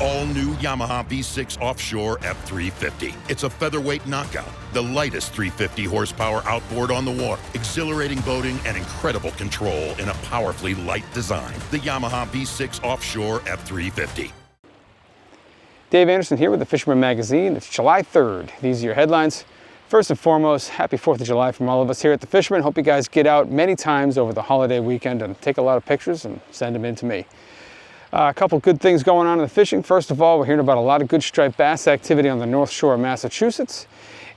all-new Yamaha V6 Offshore F350. It's a featherweight knockout, the lightest 350 horsepower outboard on the water, exhilarating boating and incredible control in a powerfully light design. The Yamaha V6 Offshore F350. Dave Anderson here with the Fisherman Magazine. It's July 3rd. These are your headlines. First and foremost, happy 4th of July from all of us here at the Fisherman. Hope you guys get out many times over the holiday weekend and take a lot of pictures and send them in to me. A couple good things going on in the fishing. First of all, we're hearing about a lot of good striped bass activity on the North Shore of Massachusetts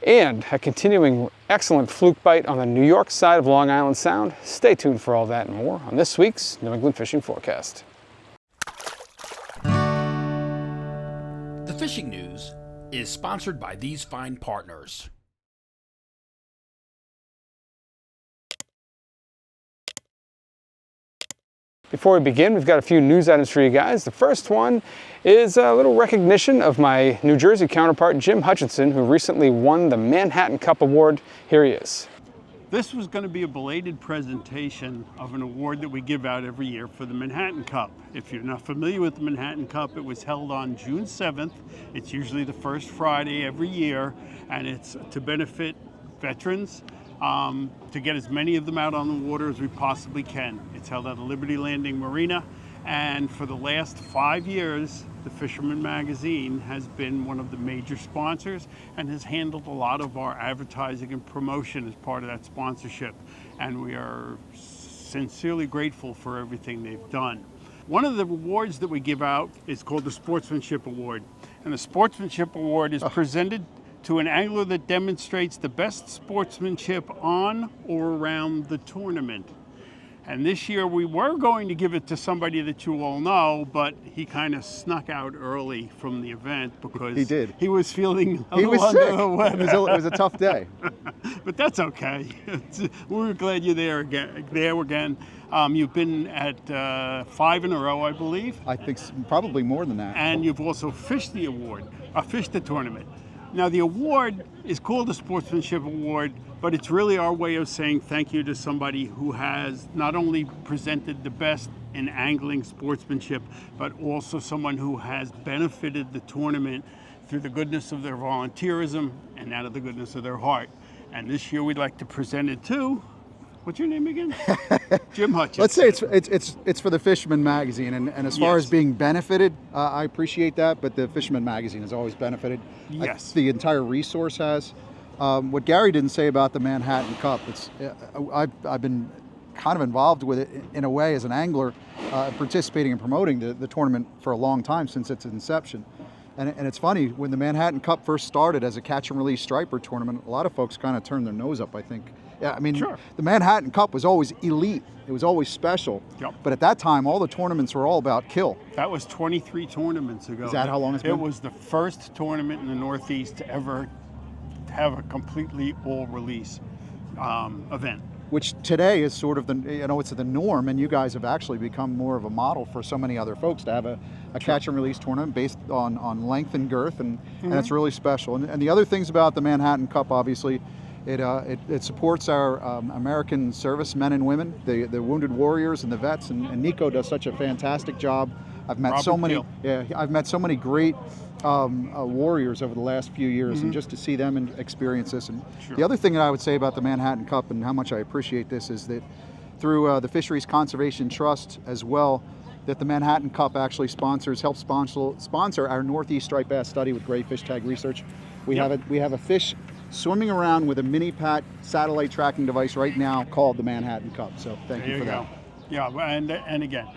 and a continuing excellent fluke bite on the New York side of Long Island Sound. Stay tuned for all that and more on this week's New England Fishing Forecast. The fishing news is sponsored by these fine partners. Before we begin, we've got a few news items for you guys. The first one is a little recognition of my New Jersey counterpart, Jim Hutchinson, who recently won the Manhattan Cup Award. Here he is. This was going to be a belated presentation of an award that we give out every year for the Manhattan Cup. If you're not familiar with the Manhattan Cup, it was held on June 7th. It's usually the first Friday every year, and it's to benefit veterans, to get as many of them out on the water as we possibly can. It's held at the Liberty Landing Marina, and for the last 5 years, the Fisherman Magazine has been one of the major sponsors and has handled a lot of our advertising and promotion as part of that sponsorship. And we are sincerely grateful for everything they've done. One of the awards that we give out is called the Sportsmanship Award. And the Sportsmanship Award is presented to an angler that demonstrates the best sportsmanship on or around the tournament. And this year we were going to give it to somebody that you all know, but he kind of snuck out early from the event because he did. He was feeling a he little was under sick. the weather. It was a tough day. But that's okay. We're glad you're there again. You've been at 5 in a row, I believe. I think probably more than that. And you've also fished the award, fished the tournament. Now the award is called the Sportsmanship Award, but it's really our way of saying thank you to somebody who has not only presented the best in angling sportsmanship, but also someone who has benefited the tournament through the goodness of their volunteerism and out of the goodness of their heart. And this year we'd like to present it to, what's your name again? Jim Hutchinson. Let's say it's for the Fisherman Magazine, and as far as being benefited, I appreciate that, but the Fisherman Magazine has always benefited. Yes. The entire resource has. What Gary didn't say about the Manhattan Cup, I've been kind of involved with it in a way as an angler, participating and promoting the tournament for a long time since its inception. And it's funny, when the Manhattan Cup first started as a catch and release striper tournament, a lot of folks kind of turned their nose up, I think. Yeah, I mean, sure. The Manhattan Cup was always elite. It was always special. Yep. But at that time, all the tournaments were all about kill. That was 23 tournaments ago. Is that how long it's been? It was the first tournament in the Northeast to ever have a completely all-release event. Which today is sort of it's the norm, and you guys have actually become more of a model for so many other folks to have a catch and release tournament based on length and girth, and it's really special. And the other things about the Manhattan Cup, obviously, it supports our American servicemen and women, the wounded warriors and the vets, and Nico does such a fantastic job. I've met I've met so many great warriors over the last few years, and just to see them and experience this. And the other thing that I would say about the Manhattan Cup and how much I appreciate this is that through the Fisheries Conservation Trust as well, that the Manhattan Cup actually helps sponsor our Northeast striped bass study with Gray Fish Tag Research. We have a fish swimming around with a mini pat satellite tracking device right now called the Manhattan Cup. So thank you for that. Yeah, and again,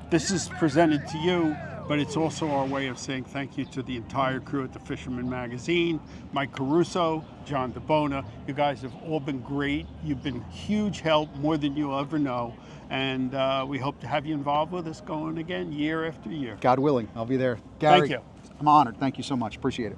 this is presented to you, but it's also our way of saying thank you to the entire crew at the Fisherman Magazine, Mike Caruso, John DeBona. You guys have all been great. You've been huge help, more than you'll ever know. And we hope to have you involved with us going again year after year. God willing, I'll be there. Gary, thank you. I'm honored. Thank you so much. Appreciate it.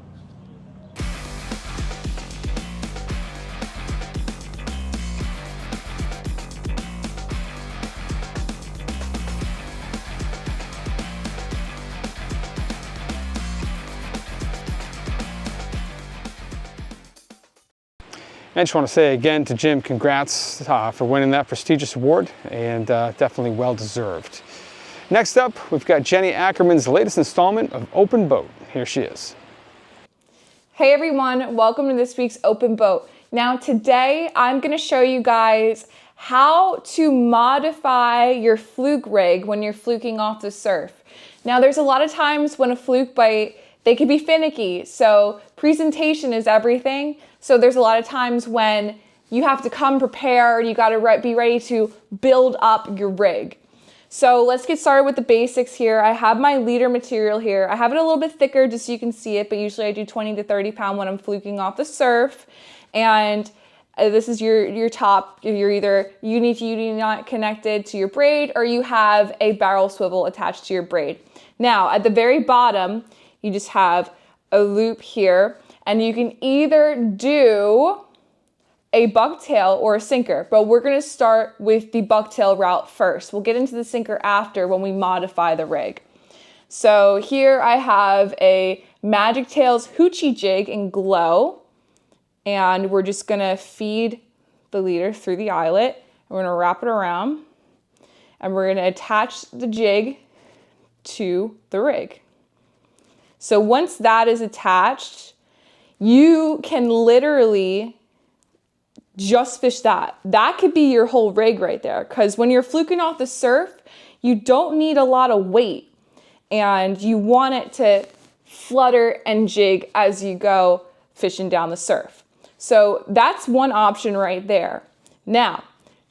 I just want to say again to Jim, congrats for winning that prestigious award, and definitely well deserved. Next up, we've got Jenni Ackerman's latest installment of Open Boat. Here she is. Hey everyone, welcome to this week's Open Boat. Now today I'm going to show you guys how to modify your fluke rig when you're fluking off the surf. Now there's a lot of times when a fluke bite, they can be finicky, so presentation is everything. So there's a lot of times when you have to come prepared, you got to be ready to build up your rig. So let's get started with the basics here. I have my leader material here. I have it a little bit thicker just so you can see it, but usually I do 20 to 30 pound when I'm fluking off the surf. And this is your top. You're either uni to uni knot connected to your braid, or you have a barrel swivel attached to your braid. Now at the very bottom, you just have a loop here, and you can either do a bucktail or a sinker, but we're gonna start with the bucktail route first. We'll get into the sinker after when we modify the rig. So here I have a Magic Tails Hoochie jig in glow, and we're just gonna feed the leader through the eyelet. We're gonna wrap it around, and we're gonna attach the jig to the rig. So once that is attached, you can literally just fish that. That could be your whole rig right there, because when you're fluking off the surf, you don't need a lot of weight, and you want it to flutter and jig as you go fishing down the surf. So that's one option right there. Now,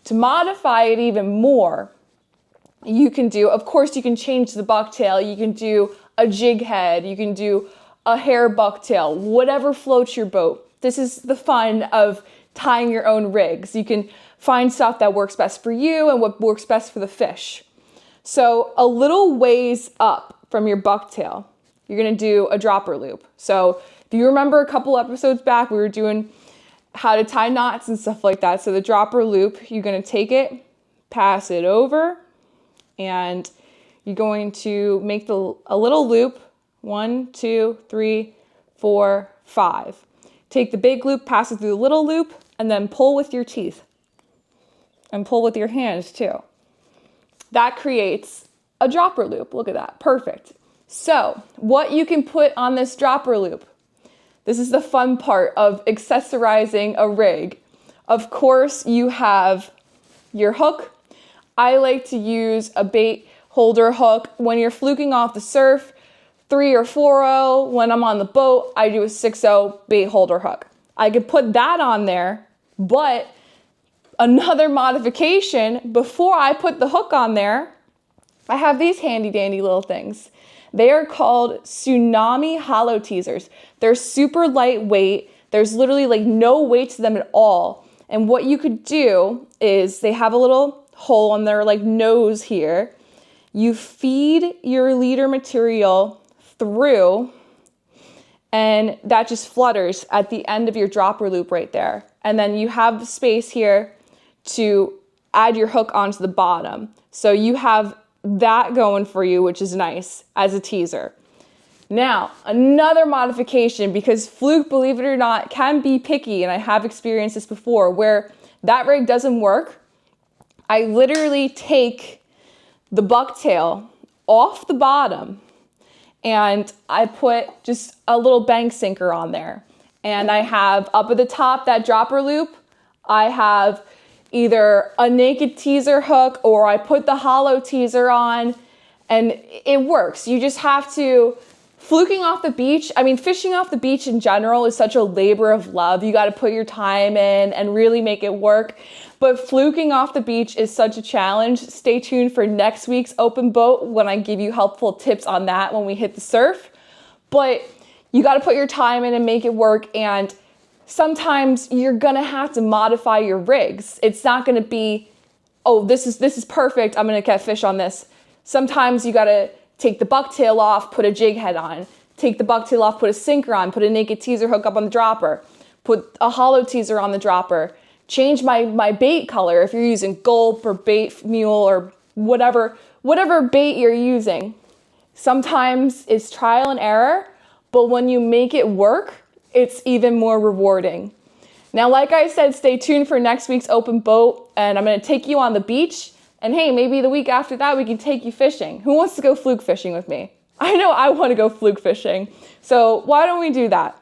to modify it even more, you can do, of course, you can change the bucktail, you can do a jig head, you can do a hair bucktail, whatever floats your boat. This is the fun of tying your own rigs. You can find stuff that works best for you and what works best for the fish. So a little ways up from your bucktail, you're gonna do a dropper loop. So if you remember a couple episodes back, we were doing how to tie knots and stuff like that. So the dropper loop, you're gonna take it, pass it over, and you're going to make a little loop, 1, 2, 3, 4, 5. Take the big loop, pass it through the little loop, and then pull with your teeth. And pull with your hands too. That creates a dropper loop. Look at that, perfect. So what you can put on this dropper loop, this is the fun part of accessorizing a rig. Of course, you have your hook. I like to use a bait holder hook. When you're fluking off the surf, 3 or 4-0. When I'm on the boat, I do a 6-0 bait holder hook. I could put that on there, but another modification, before I put the hook on there, I have these handy dandy little things. They are called Tsunami hollow teasers. They're super lightweight. There's literally like no weight to them at all. And what you could do is they have a little hole on their like nose here. You feed your leader material through, and that just flutters at the end of your dropper loop right there. And then you have the space here to add your hook onto the bottom. So you have that going for you, which is nice as a teaser. Now, another modification, because fluke, believe it or not, can be picky, and I have experienced this before, where that rig doesn't work. I literally take the bucktail off the bottom, and I put just a little bank sinker on there. And I have up at the top that dropper loop, I have either a naked teaser hook or I put the hollow teaser on, and it works. You just have to, fluking off the beach, I mean, fishing off the beach in general is such a labor of love. You got to put your time in and really make it work. But fluking off the beach is such a challenge. Stay tuned for next week's Open Boat when I give you helpful tips on that when we hit the surf. But you got to put your time in and make it work, and sometimes you're gonna have to modify your rigs. It's not gonna be, oh, this is perfect, I'm gonna catch fish on this. Sometimes you gotta take the bucktail off, put a jig head on. Take the bucktail off, put a sinker on, put a naked teaser hook up on the dropper. Put a hollow teaser on the dropper. Change my bait color if you're using gulp or bait mule or whatever bait you're using. Sometimes it's trial and error, but when you make it work, it's even more rewarding. Now, like I said, stay tuned for next week's Open Boat, and I'm gonna take you on the beach And hey, maybe the week after that, we can take you fishing. Who wants to go fluke fishing with me? I know I want to go fluke fishing. So why don't we do that?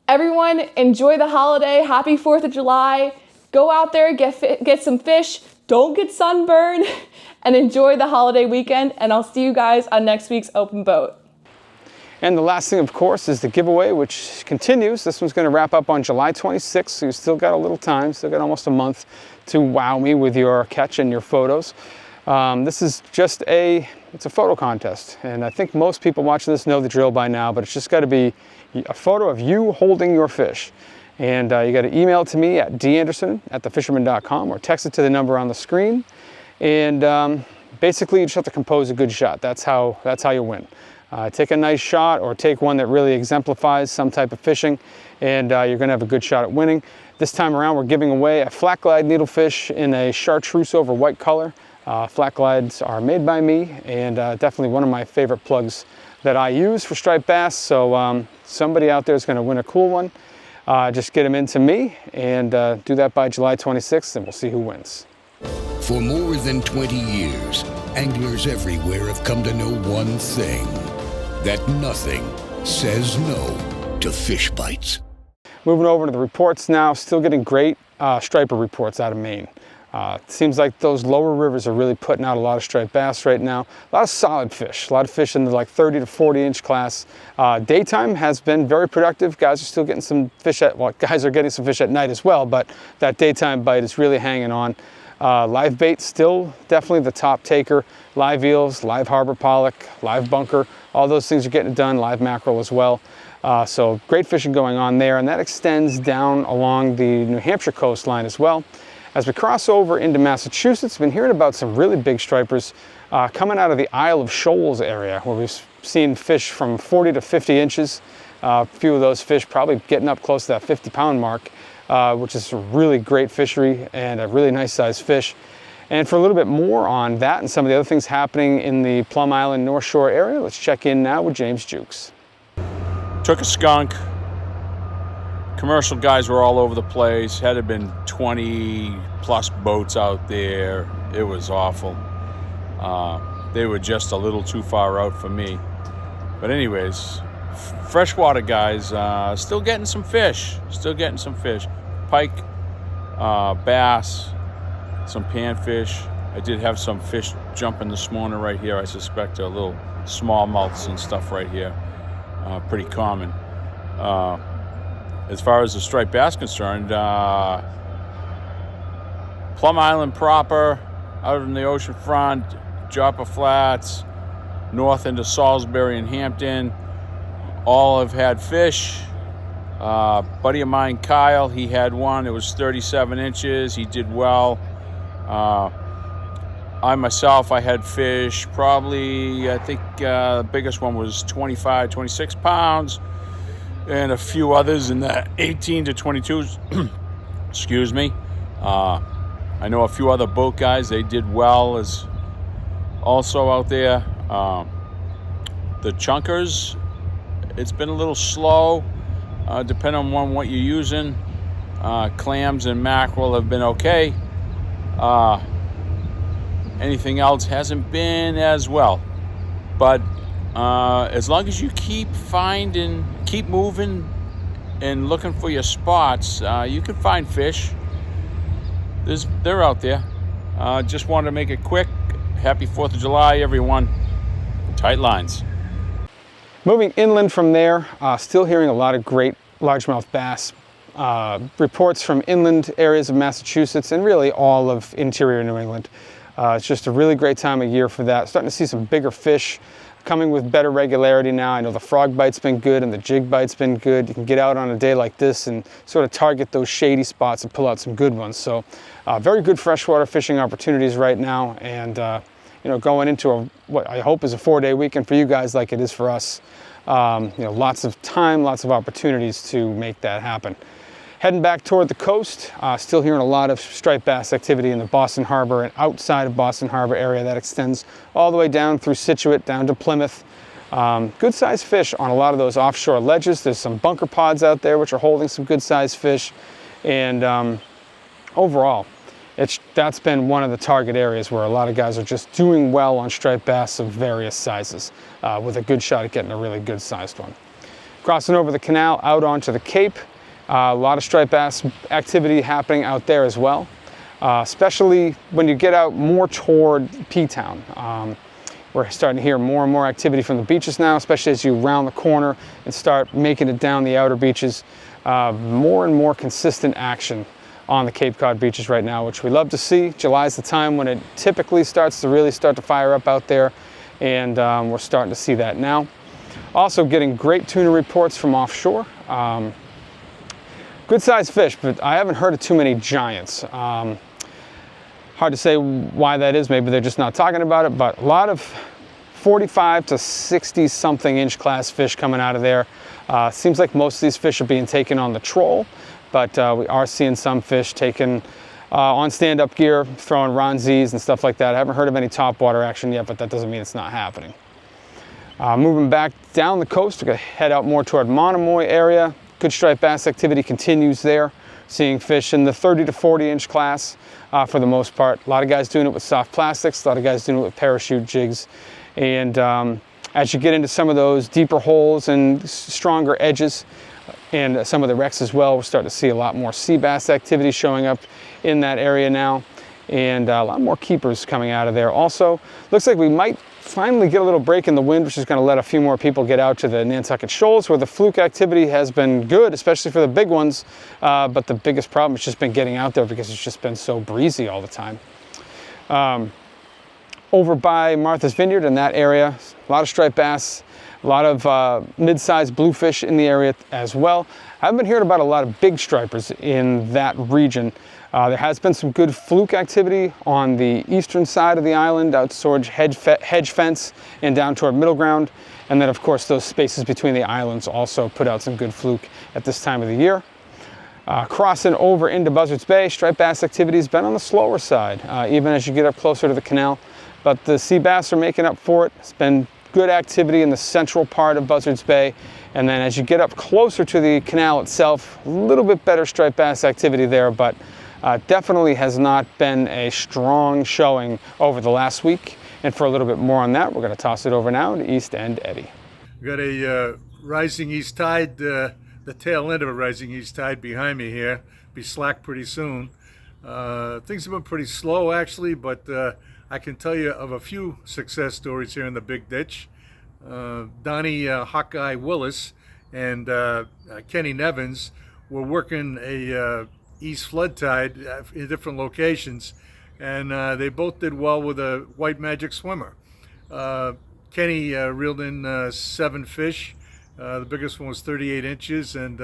Everyone, enjoy the holiday. Happy 4th of July. Go out there, get some fish. Don't get sunburned and enjoy the holiday weekend. And I'll see you guys on next week's Open Boat. And the last thing, of course, is the giveaway, which continues. This one's going to wrap up on July 26th, so you've still got a little time, still got almost a month to wow me with your catch and your photos. This is just it's a photo contest, and I think most people watching this know the drill by now, but it's just got to be a photo of you holding your fish. And you got to email it to me at danderson@thefisherman.com or text it to the number on the screen. And basically, you just have to compose a good shot. That's how you win. Take a nice shot or take one that really exemplifies some type of fishing, and you're going to have a good shot at winning. This time around, we're giving away a flat glide needlefish in a chartreuse over white color. Flat glides are made by me, and definitely one of my favorite plugs that I use for striped bass. So somebody out there is going to win a cool one. Just get them into me, and do that by July 26th, and we'll see who wins. For more than 20 years, anglers everywhere have come to know one thing, that nothing says no to fish bites. Moving over to the reports now, still getting great striper reports out of Maine. It seems like those lower rivers are really putting out a lot of striped bass right now. A lot of solid fish, a lot of fish in the like 30 to 40 inch class. Daytime has been very productive. Guys are still getting some fish guys are getting some fish at night as well, but that daytime bite is really hanging on. Live bait still definitely the top taker. Live eels, live harbor pollock, live bunker, all those things are getting done. Live mackerel as well. So great fishing going on there, and that extends down along the New Hampshire coastline as well. As we cross over into Massachusetts, we've been hearing about some really big stripers coming out of the Isle of Shoals area, where we've seen fish from 40 to 50 inches. A few of those fish probably getting up close to that 50-pound mark, which is a really great fishery and a really nice sized fish. And for a little bit more on that and some of the other things happening in the Plum Island North Shore area, let's check in now with James Jewkes. Took a skunk. Commercial guys were all over the place. Had it been 20 plus boats out there, it was awful. They were just a little too far out for me. But anyways, freshwater guys still getting some fish. Pike, bass, some panfish. I did have some fish jumping this morning right here. I suspect a little smallmouths and stuff right here. Pretty common. As far as the striped bass concerned, Plum Island proper, out in the ocean front, Joppa Flats, north into Salisbury and Hampton, all have had fish. Buddy of mine, Kyle, he had one. It was 37 inches. He did well. I myself, I had fish probably, I think the biggest one was 25, 26 pounds. And a few others in the 18 to 22s. Excuse me. I know a few other boat guys, they did well as also out there. The chunkers, it's been a little slow, depending on what you're using. Clams and mackerel have been okay. Anything else hasn't been as well. But as long as you keep moving and looking for your spots, you can find fish. They're out there. Just wanted to make it quick. Happy 4th of July, everyone. Tight lines. Moving inland from there, still hearing a lot of great largemouth bass. Reports from inland areas of Massachusetts and really all of interior New England. It's just a really great time of year for that. Starting to see some bigger fish coming with better regularity now. I know the frog bite's been good and the jig bite's been good. You can get out on a day like this and sort of target those shady spots and pull out some good ones. So very good freshwater fishing opportunities right now, and going into what I hope is a 4-day weekend for you guys like it is for us. Lots of time, lots of opportunities to make that happen. Heading back toward the coast, still hearing a lot of striped bass activity in the Boston Harbor and outside of Boston Harbor area that extends all the way down through Scituate, down to Plymouth. Good sized fish on a lot of those offshore ledges. There's some bunker pods out there which are holding some good sized fish. And overall, that's been one of the target areas where a lot of guys are just doing well on striped bass of various sizes, with a good shot at getting a really good sized one. Crossing over the canal out onto the Cape, a lot of striped bass activity happening out there as well, especially when you get out more toward P-Town. We're starting to hear more and more activity from the beaches now, especially as you round the corner and start making it down the outer beaches. More and more consistent action on the Cape Cod beaches right now, which we love to see. July is the time when it typically starts to really start to fire up out there, and we're starting to see that now. Also getting great tuna reports from offshore. Good sized fish, but I haven't heard of too many giants. Hard to say why that is. Maybe they're just not talking about it, but a lot of 45 to 60 something inch class fish coming out of there. Seems like most of these fish are being taken on the troll, but we are seeing some fish taken on stand-up gear, throwing Ronzis and stuff like that. I haven't heard of any topwater action yet, but that doesn't mean it's not happening. Moving back down the coast, we're going to head out more toward Monomoy area. Good striped bass activity continues there. Seeing fish in the 30 to 40 inch class for the most part. A lot of guys doing it with soft plastics, a lot of guys doing it with parachute jigs. And as you get into some of those deeper holes and stronger edges, and some of the wrecks as well, we're starting to see a lot more sea bass activity showing up in that area now, and a lot more keepers coming out of there. Also, looks like we might finally get a little break in the wind, which is going to let a few more people get out to the Nantucket Shoals, where the fluke activity has been good, especially for the big ones. But the biggest problem has just been getting out there because it's just been so breezy all the time. Over by Martha's Vineyard in that area, a lot of striped bass, a lot of mid-sized bluefish in the area as well. I've been hearing about a lot of big stripers in that region. There has been some good fluke activity on the eastern side of the island, out towards hedge fence and down toward middle ground. And then of course those spaces between the islands also put out some good fluke at this time of the year. Crossing over into Buzzards Bay, striped bass activity has been on the slower side, even as you get up closer to the canal. But the sea bass are making up for it. It's been good activity in the central part of Buzzards Bay. And then as you get up closer to the canal itself, a little bit better striped bass activity there, but definitely has not been a strong showing over the last week. And for a little bit more on that, we're going to toss it over now to East End Eddie. We've got a rising east tide, the tail end of a rising east tide behind me here. Be slack pretty soon. Things have been pretty slow actually, but I can tell you of a few success stories here in the Big Ditch. Donnie Hawkeye Willis and Kenny Nevins were working a east flood tide in different locations, and they both did well with a white magic swimmer. Kenny reeled in 7 fish. The biggest one was 38 inches, and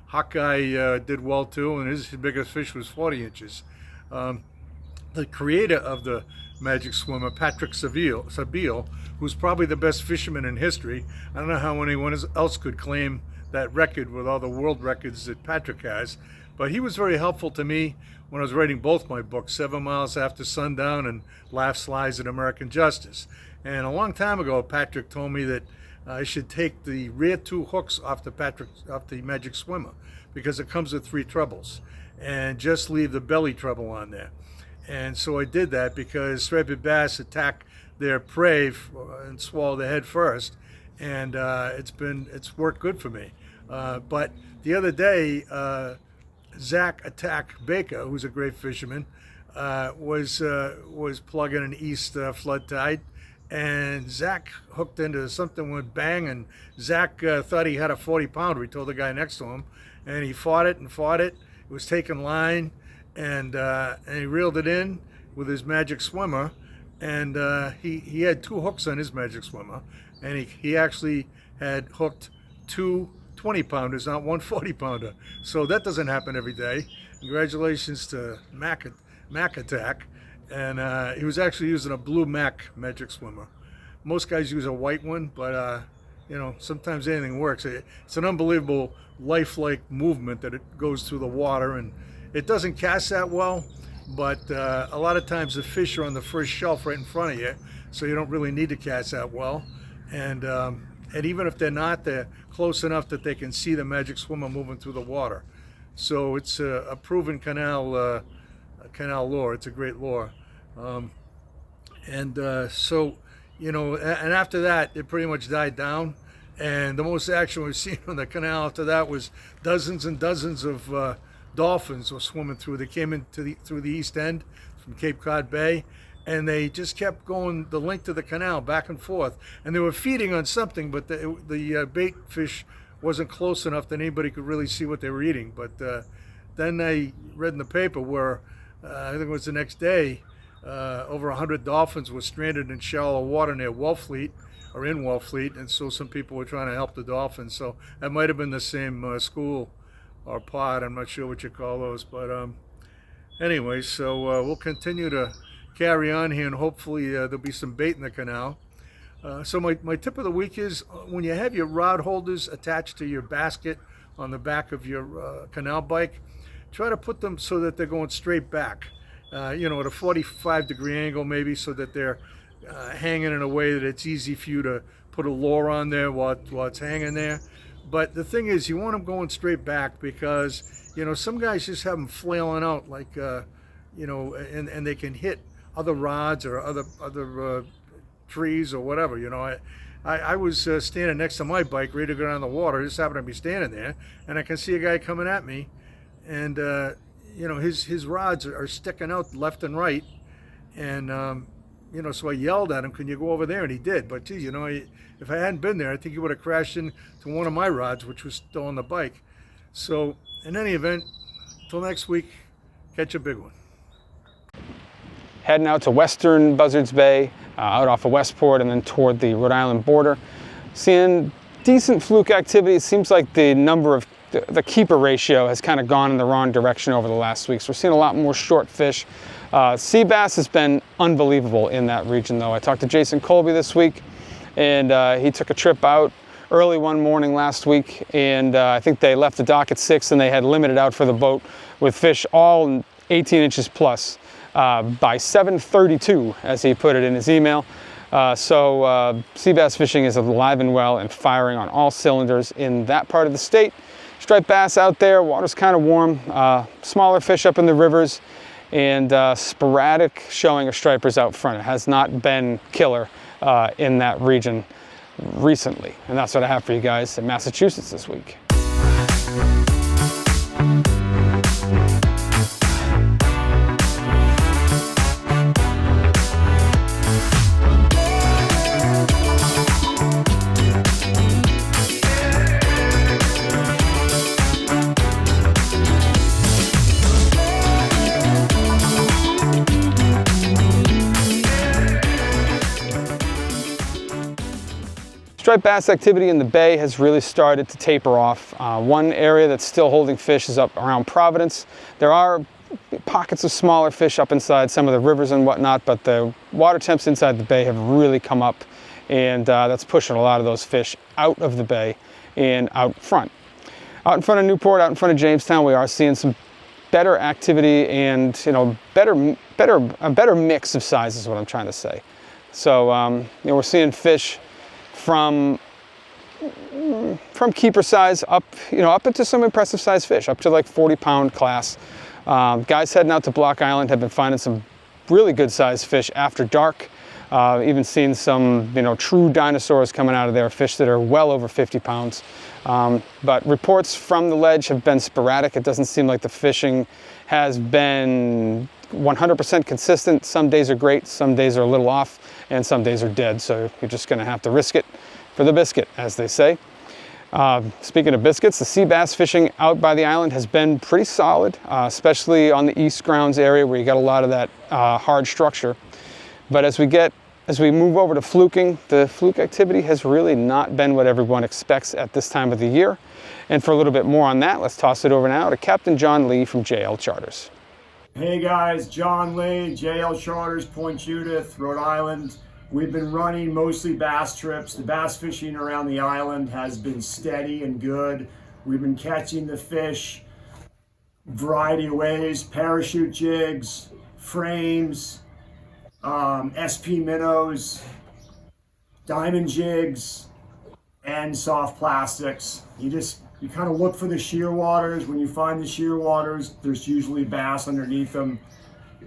Hawkeye did well too, and his biggest fish was 40 inches. The creator of the magic swimmer, Patrick Sabile, who's probably the best fisherman in history. I don't know how anyone else could claim that record with all the world records that Patrick has, but he was very helpful to me when I was writing both my books, 7 Miles After Sundown and Laughs, Lies, and American Justice. And a long time ago, Patrick told me that I should take the rear 2 hooks off the magic swimmer because it comes with 3 trebles, and just leave the belly treble on there. And so I did that because striped bass attack their prey and swallow the head first, and it's worked good for me. But the other day, Zach Attack Baker, who's a great fisherman, was plugging an east flood tide, and Zach hooked into something with bang, and Zach thought he had a 40-pounder. He told the guy next to him, and he fought it. It was taking line. And he reeled it in with his magic swimmer, and he had 2 hooks on his magic swimmer, and he actually had hooked 2 20-pounders, not 1 40-pounder. So that doesn't happen every day. Congratulations to Mac Attack, and he was actually using a blue Mac magic swimmer. Most guys use a white one, but sometimes anything works. It's an unbelievable lifelike movement that it goes through the water, and it doesn't cast that well, but a lot of times the fish are on the first shelf right in front of you, so you don't really need to cast that well. And even if they're not, they're close enough that they can see the magic swimmer moving through the water. So it's a proven canal canal lure. It's a great lure. So, you know, and after that, it pretty much died down. And the most action we've seen on the canal after that was dozens and dozens of dolphins were swimming through. They came in through the east end from Cape Cod Bay, and they just kept going the length of the canal back and forth. And they were feeding on something, but the bait fish wasn't close enough that anybody could really see what they were eating. But then I read in the paper where, I think it was the next day, over 100 dolphins were stranded in shallow water near Wellfleet, or in Wellfleet, and so some people were trying to help the dolphins. So that might have been the same school or pod. I'm not sure what you call those, but anyway, so we'll continue to carry on here, and hopefully there'll be some bait in the canal. So my tip of the week is when you have your rod holders attached to your basket on the back of your canal bike, try to put them so that they're going straight back, you know, at a 45-degree angle maybe, so that they're hanging in a way that it's easy for you to put a lure on there while it's hanging there. But the thing is, you want them going straight back because, you know, some guys just have them flailing out like, you know, and they can hit other rods or other trees or whatever. You know, I was standing next to my bike ready to go down the water. I just happened to be standing there, and I can see a guy coming at me, and you know, his rods are sticking out left and right, and you know, so I yelled at him, "Can you go over there?" And he did. But geez, you know, if I hadn't been there, I think he would have crashed into one of my rods, which was still on the bike. So in any event, till next week, catch a big one. Heading out to western Buzzards Bay, out off of Westport, and then toward the Rhode Island border. Seeing decent fluke activity. It seems like the number of the keeper ratio has kind of gone in the wrong direction over the last week. So we're seeing a lot more short fish. Sea bass has been unbelievable in that region, though. I talked to Jason Colby this week, and he took a trip out early one morning last week, and I think they left the dock at 6, and they had limited out for the boat with fish all 18 inches plus by 7:32, as he put it in his email. So sea bass fishing is alive and well and firing on all cylinders in that part of the state. Striped bass out there, water's kind of warm, smaller fish up in the rivers, and sporadic showing of stripers out front. It has not been killer in that region recently. And that's what I have for you guys in Massachusetts this week. Striped bass activity in the bay has really started to taper off. One area that's still holding fish is up around Providence. There are pockets of smaller fish up inside some of the rivers and whatnot, but the water temps inside the bay have really come up, and that's pushing a lot of those fish out of the bay and out front. Out in front of Newport, out in front of Jamestown, we are seeing some better activity and, you know, a better mix of sizes is what I'm trying to say. So you know, we're seeing fish from keeper size up, you know, up into some impressive size fish, up to like 40-pound class. Guys heading out to Block Island have been finding some really good sized fish after dark. Even seen some, you know, true dinosaurs coming out of there, fish that are well over 50 pounds. But reports from the ledge have been sporadic. It doesn't seem like the fishing has been 100% consistent. Some days are great, some days are a little off, and some days are dead. So you're just gonna have to risk it for the biscuit, as they say. Speaking of biscuits, the sea bass fishing out by the island has been pretty solid, especially on the East Grounds area where you got a lot of that hard structure. But as we move over to fluking, the fluke activity has really not been what everyone expects at this time of the year. And for a little bit more on that, let's toss it over now to Captain John Lee from JL Charters. Hey guys, John Lee, JL Charters, Point Judith, Rhode Island. We've been running mostly bass trips. The bass fishing around the island has been steady and good. We've been catching the fish variety of ways: parachute jigs, frames, SP minnows, diamond jigs, and soft plastics. You kind of look for the shear waters. When you find the shear waters, there's usually bass underneath them.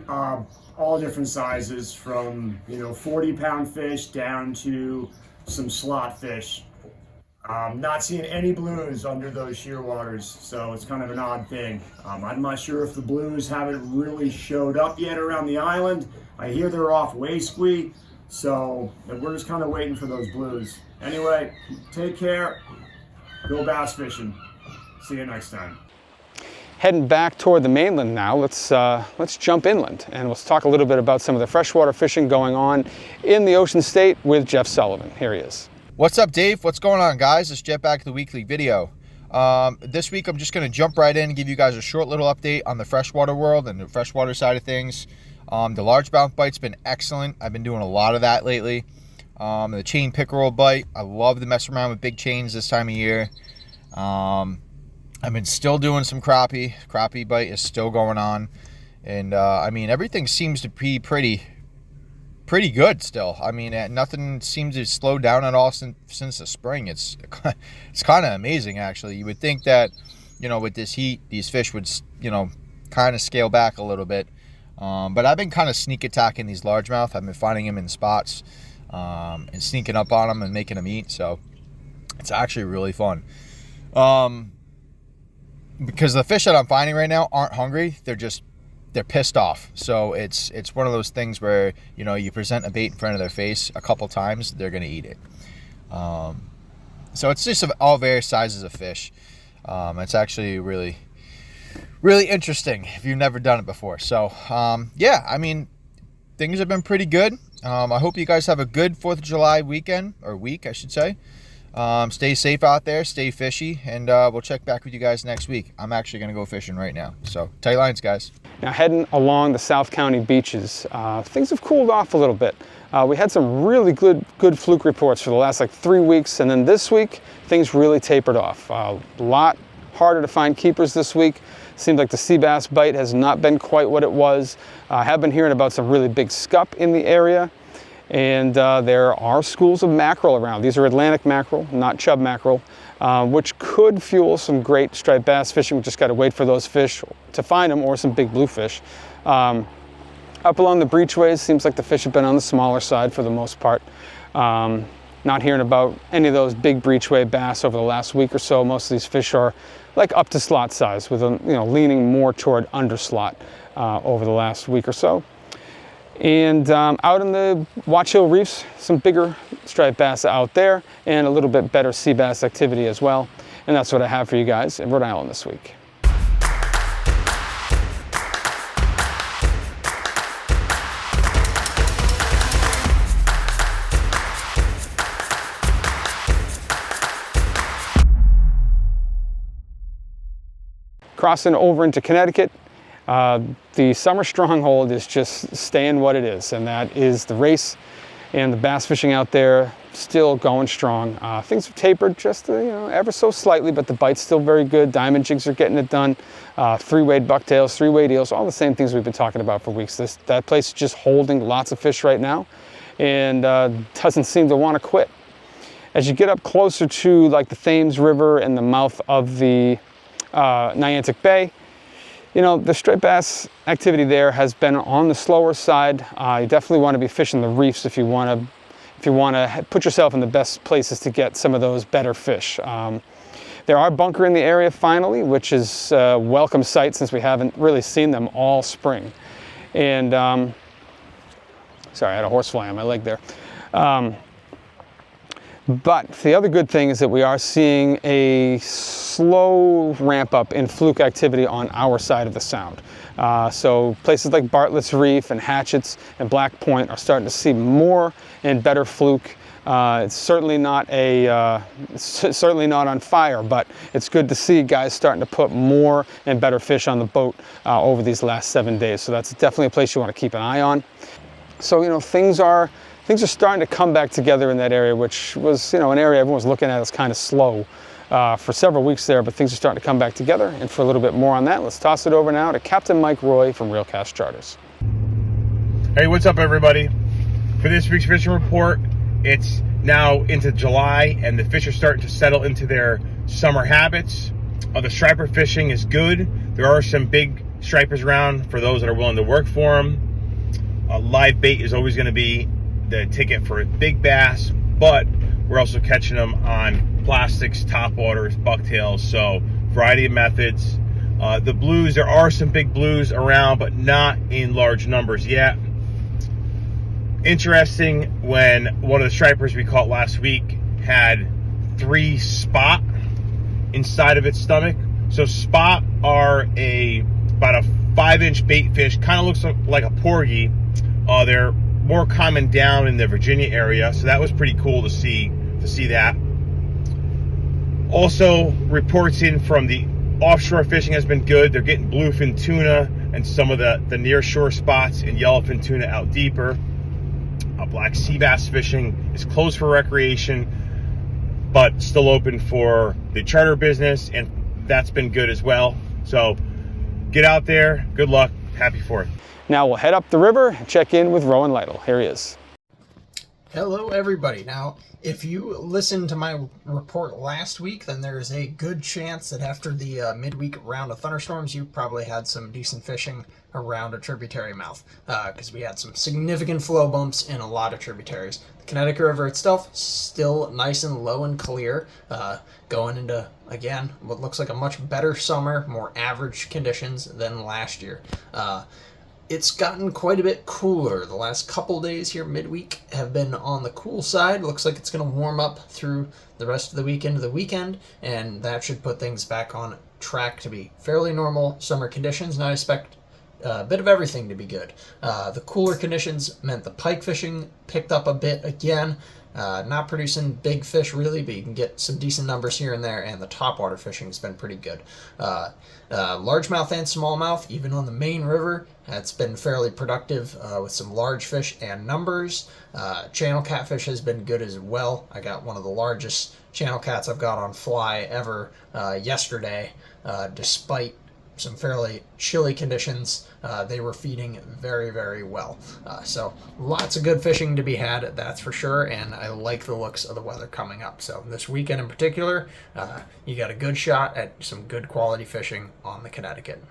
all different sizes, from 40-pound fish down to some slot fish. Not seeing any blues under those shear waters, so it's kind of an odd thing. I'm not sure if the blues haven't really showed up yet around the island. I hear they're off Waysquee, so we're just kind of waiting for those blues. Anyway, take care. Go bass fishing. See you next time. Heading back toward the mainland now, let's jump inland and let's talk a little bit about some of the freshwater fishing going on in the Ocean State with Jeff Sullivan. Here he is. What's up, Dave? What's going on, guys? It's Jeff back to the weekly video. This week I'm just going to jump right in and give you guys a short little update on the freshwater world and the freshwater side of things. The largemouth bite's been excellent. I've been doing a lot of that lately. The chain pickerel bite, I love to mess around with big chains this time of year. I've been still doing some crappie. Crappie bite is still going on. And I mean, everything seems to be pretty good still. I mean, nothing seems to slow down at all since the spring. It's kind of amazing, actually. You would think that, with this heat, these fish would, kind of scale back a little bit. But I've been kind of sneak attacking these largemouth. I've been finding them in spots and sneaking up on them and making them eat. So it's actually really fun. Because the fish that I'm finding right now aren't hungry. They're pissed off. So it's one of those things where, you present a bait in front of their face a couple times, they're going to eat it. So it's just all various sizes of fish. It's actually really, really interesting if you've never done it before. So, yeah, I mean, things have been pretty good. I hope you guys have a good 4th of July weekend, or week, I should say. Stay safe out there, stay fishy, and we'll check back with you guys next week. I'm actually going to go fishing right now. So, tight lines, guys. Now, heading along the South County beaches, things have cooled off a little bit. We had some really good fluke reports for the last 3 weeks, and then this week, things really tapered off. A lot harder to find keepers this week. Seems like the sea bass bite has not been quite what it was. I have been hearing about some really big scup in the area. And there are schools of mackerel around. These are Atlantic mackerel, not chub mackerel, which could fuel some great striped bass fishing. We just got to wait for those fish to find them, or some big bluefish. Up along the breachways, seems like the fish have been on the smaller side for the most part. Not hearing about any of those big breachway bass over the last week or so. Most of these fish are up to slot size, with leaning more toward under slot over the last week or so. And out in the Watch Hill Reefs, some bigger striped bass out there, and a little bit better sea bass activity as well. And that's what I have for you guys in Rhode Island this week. Crossing over into Connecticut, the summer stronghold is just staying what it is, and that is the race and the bass fishing out there still going strong. Things have tapered just ever so slightly, but the bite's still very good. Diamond jigs are getting it done. 3-weight bucktails, 3-weight eels, all the same things we've been talking about for weeks. That place is just holding lots of fish right now, and doesn't seem to want to quit. As you get up closer to the Thames River and the mouth of the Niantic Bay, the striped bass activity there has been on the slower side. You definitely want to be fishing the reefs if you want to put yourself in the best places to get some of those better fish. There are bunker in the area finally, which is a welcome sight since we haven't really seen them all spring. And sorry, I had a horsefly on my leg there. But the other good thing is that we are seeing a slow ramp up in fluke activity on our side of the sound. So places like Bartlett's Reef and Hatchett's and Black Point are starting to see more and better fluke. It's certainly not on fire, but it's good to see guys starting to put more and better fish on the boat over these last 7 days. So that's definitely a place you want to keep an eye on. So things are starting to come back together in that area, which was, an area everyone was looking at as kind of slow for several weeks there, but things are starting to come back together. And for a little bit more on that, let's toss it over now to Captain Mike Roy from Reelcast Charters. Hey, what's up, everybody? For this week's fishing report, it's now into July, and the fish are starting to settle into their summer habits. The striper fishing is good. There are some big stripers around for those that are willing to work for them. Live bait is always going to be the ticket for big bass, but we're also catching them on plastics, topwaters, bucktails, so variety of methods. The blues, there are some big blues around, but not in large numbers yet. Interesting, when one of the stripers we caught last week had 3 spot inside of its stomach. So spot are about a 5-inch bait fish, kind of looks like a porgy. They're more common down in the Virginia area, so that was pretty cool to see that. Also, reports in from the offshore fishing has been good. They're getting bluefin tuna and some of the near shore spots and yellowfin tuna out deeper. Black sea bass fishing is closed for recreation, but still open for the charter business, and that's been good as well. So get out there, good luck, happy 4th. Now we'll head up the river and check in with Rowan Lytle. Here he is. Hello everybody. Now, if you listened to my report last week, then there's a good chance that after the midweek round of thunderstorms, you probably had some decent fishing around a tributary mouth, because we had some significant flow bumps in a lot of tributaries. The Connecticut River itself, still nice and low and clear, going into, again, what looks like a much better summer, more average conditions than last year. It's gotten quite a bit cooler. The last couple days here midweek have been on the cool side. Looks like it's going to warm up through the rest of the week into the weekend, and that should put things back on track to be fairly normal summer conditions, and I expect a bit of everything to be good. The cooler conditions meant the pike fishing picked up a bit again. Not producing big fish really, but you can get some decent numbers here and there, and the topwater fishing has been pretty good. Largemouth and smallmouth, even on the Maine River, it's been fairly productive with some large fish and numbers. Channel catfish has been good as well. I got one of the largest channel cats I've got on fly ever yesterday, despite some fairly chilly conditions. They were feeding very, very well. So lots of good fishing to be had, that's for sure, and I like the looks of the weather coming up. So this weekend in particular, you got a good shot at some good quality fishing on the Connecticut.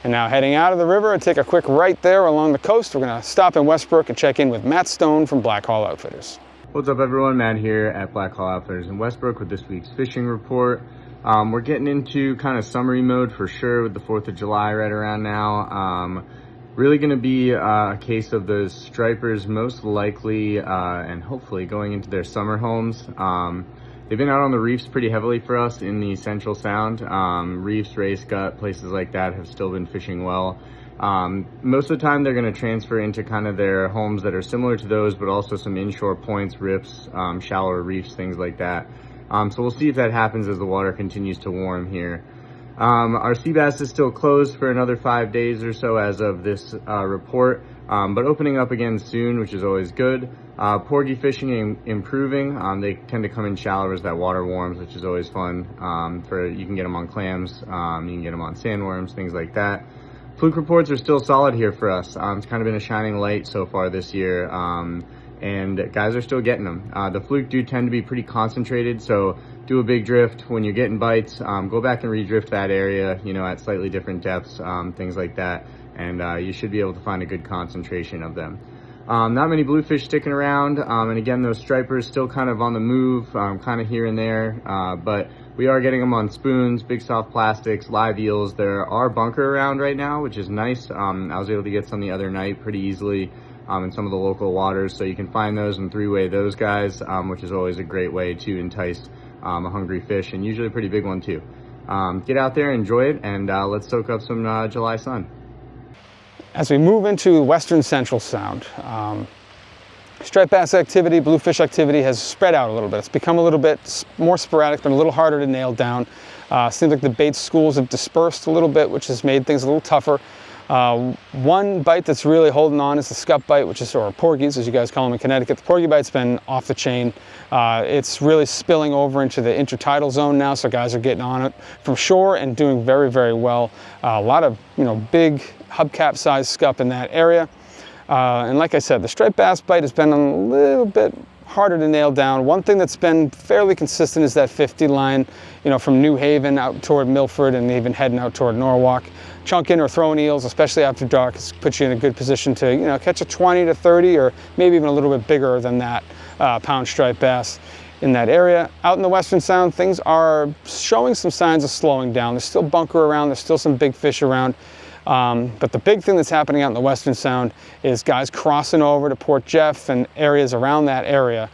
And now heading out of the river and take a quick right there along the coast. We're going to stop in Westbrook and check in with Matt Stone from Black Hall Outfitters. What's up everyone, Matt here at Black Hall Outfitters in Westbrook with this week's fishing report. We're getting into kind of summery mode for sure with the 4th of July right around now. Really going to be a case of the stripers most likely and hopefully going into their summer homes. They've been out on the reefs pretty heavily for us in the Central Sound. Reefs, Race Gut, places like that have still been fishing well. Most of the time they're going to transfer into kind of their homes that are similar to those, but also some inshore points, rips, shallower reefs, things like that. So we'll see if that happens as the water continues to warm here. Our sea bass is still closed for another 5 days or so as of this report, but opening up again soon, which is always good. Porgy fishing improving. They tend to come in shallow as that water warms, which is always fun. You can get them on clams, you can get them on sandworms, things like that. Fluke reports are still solid here for us. It's kind of been a shining light so far this year. And guys are still getting them. The fluke do tend to be pretty concentrated, so do a big drift. When you're getting bites, go back and redrift that area, at slightly different depths, things like that, and you should be able to find a good concentration of them. Not many bluefish sticking around, and again, those stripers still kind of on the move, kind of here and there, but we are getting them on spoons, big soft plastics, live eels. There are bunker around right now, which is nice. I was able to get some the other night pretty easily. In some of the local waters, so you can find those and three-way those guys, which is always a great way to entice a hungry fish, and usually a pretty big one too. Get out there, enjoy it, and let's soak up some July sun. As we move into Western Central Sound, striped bass activity, bluefish activity has spread out a little bit. It's become a little bit more sporadic, been a little harder to nail down. Seems like the bait schools have dispersed a little bit, which has made things a little tougher. One bite that's really holding on is the scup bite, which is, or porgies, as you guys call them in Connecticut. The porgy bite's been off the chain. It's really spilling over into the intertidal zone now, so guys are getting on it from shore and doing very, very well. A lot of, big hubcap sized scup in that area. And like I said, the striped bass bite has been a little bit harder to nail down. One thing that's been fairly consistent is that 50 line, you know, from New Haven out toward Milford and even heading out toward Norwalk. Chunking or throwing eels, especially after dark, puts you in a good position to, you know, catch a 20 to 30 or maybe even a little bit bigger than that pound striped bass in that area. Out in the Western Sound, things are showing some signs of slowing down. There's still bunker around, there's still some big fish around. But the big thing that's happening out in the Western Sound is guys crossing over to Port Jeff and areas around that area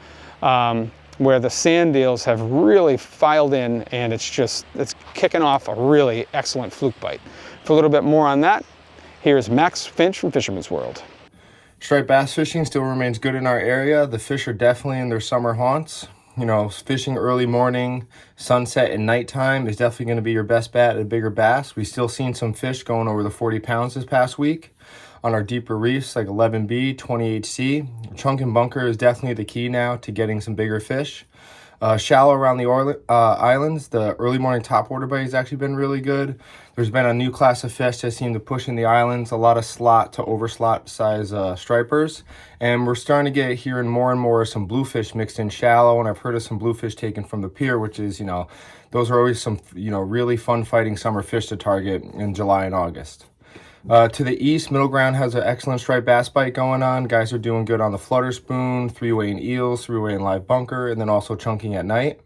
where the sand eels have really filed in, and it's kicking off a really excellent fluke bite. For a little bit more on that, here's Max Finch from Fisherman's World. Striped bass fishing still remains good in our area. The fish are definitely in their summer haunts. You know, fishing early morning, sunset, and nighttime is definitely going to be your best bet at a bigger bass. We've still seen some fish going over the 40 pounds this past week on our deeper reefs like 11B, 28C. Chunk and bunker is definitely the key now to getting some bigger fish. Shallow around the islands, the early morning topwater bite has actually been really good. There's been a new class of fish that seem to push in the islands, a lot of slot to over slot size stripers. And we're starting to get hearing more and more some bluefish mixed in shallow. And I've heard of some bluefish taken from the pier, which is, you know, those are always some, you know, really fun fighting summer fish to target in July and August. To the east, Middle Ground has an excellent striped bass bite going on. Guys are doing good on the flutter spoon, three-way and eels, three-way and live bunker, and then also chunking at night.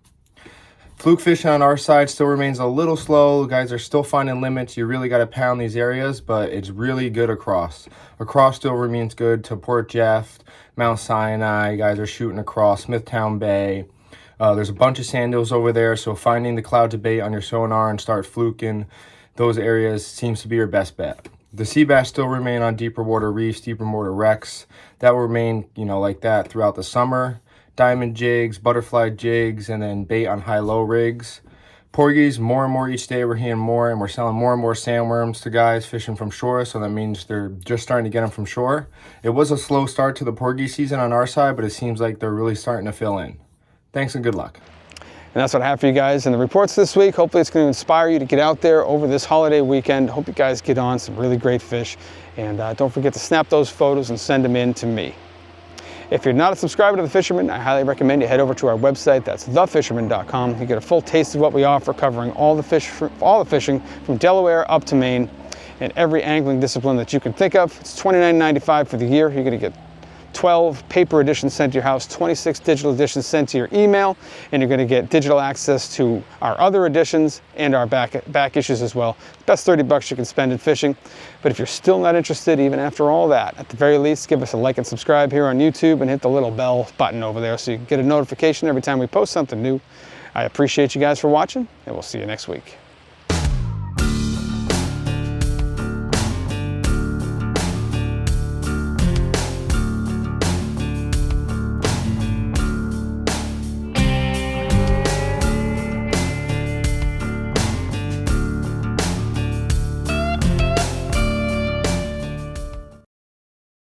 Fluke fishing on our side still remains a little slow. Guys are still finding limits. You really got to pound these areas, but it's really good across. Across still remains good to Port Jeff, Mount Sinai. Guys are shooting across Smithtown Bay. There's a bunch of sand eels over there, so finding the cloud to bait on your sonar and start fluking those areas seems to be your best bet. The sea bass still remain on deeper water reefs, deeper water wrecks. That will remain, you know, like that throughout the summer. Diamond jigs, butterfly jigs, and then bait on high-low rigs. Porgies, more and more each day. We're hearing more, and we're selling more and more sandworms to guys fishing from shore, so that means they're just starting to get them from shore. It was a slow start to the porgy season on our side, but it seems like they're really starting to fill in. Thanks and good luck. And that's what I have for you guys in the reports this week. Hopefully it's going to inspire you to get out there over this holiday weekend. Hope you guys get on some really great fish. And don't forget to snap those photos and send them in to me. If you're not a subscriber to The Fisherman, I highly recommend you head over to our website. That's thefisherman.com. You get a full taste of what we offer, covering all the fishing from Delaware up to Maine and every angling discipline that you can think of. It's $29.95 for the year. You're going to get 12 paper editions sent to your house, 26 digital editions sent to your email, and you're going to get digital access to our other editions and our back issues as well. Best $30 you can spend in fishing. But if you're still not interested, even after all that, at the very least, give us a like and subscribe here on YouTube and hit the little bell button over there so you can get a notification every time we post something new. I appreciate you guys for watching, and we'll see you next week.